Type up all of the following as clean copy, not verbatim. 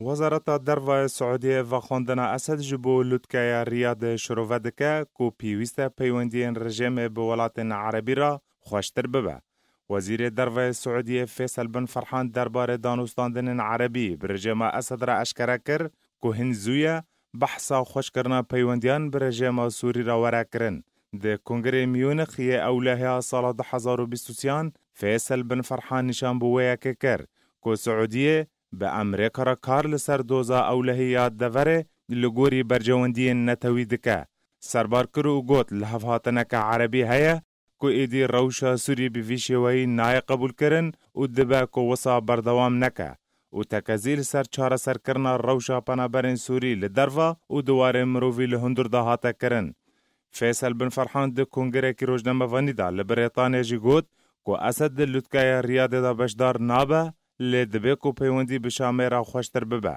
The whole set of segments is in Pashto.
وزارت دروا سعودیه و خواندن اسد جبو لودکای ریاد شروع دکه کو پیوسته پیوندین رژیم به ولایت عربی را خوشتر ببه. وزیر دروا سعودیه فیصل بن فرحان درباره دانستاندن عربی به رژیم اسد را اشکره کرد که هنزویه بحثا خوش کرنا پیوندیان به رژیم سوری را ورا کرن. ده کنگره میونخ یه اولهی سال 2023 فیصل بن فرحان نشان بویا که کرد که سعودیه به امریکا را کار لسر دوزا اولهیات دوره لگوری برجواندی نتوی دکه. سربار کرو گوت لحفاتنک عربی هیا که ایدی روشا سوری بویشوی نای قبول کرن و دبا که وصا بردوام نکه و تکزیل سر چار سر کرنا روشا پنابرین سوری لدروا و دوار مروفی لهندر دهاتا کرن. فیصل بن فرحان ده کنگره کی روزنامه وانیدا لبریتانیا جی گوت که اسد لودکای ریاد دا بشدار نابه لدبه کو پیوندی بشامه را خوشتر ببه.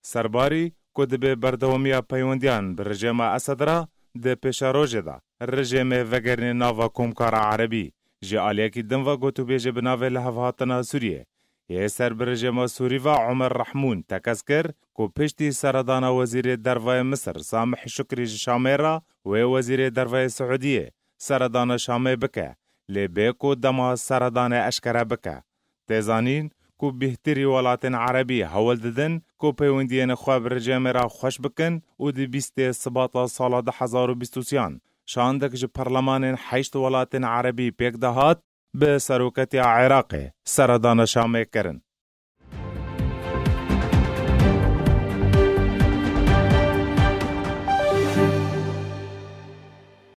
سرباری کو دبه بردوامیا پیوندیان به رژیم اسد را ده پیشاروژه دا رژیم وگرن ناوا کومکار عربی جی آلیاکی دنوا گوتو بیجه بناوه لحوهاتنا سوریه. یه سر به رژیم سوری و عمر رحمون تکس کر کو پشتی سردان وزیر دروای مصر سامح شکری شامه را و وزیر دروای سعودیه سردان شامه بکه لبه کو دما سردان اشکره بکه. تیزانین کو بهتری ولایت عربی حول ددن کو پیوندین خواب رژیم را خوش بکن و دی 20 سباط سال 2023 شاندک ج پارلمان 8 ولایت عربی پیک دهات به سروکتی عراق سردان شامه کرن.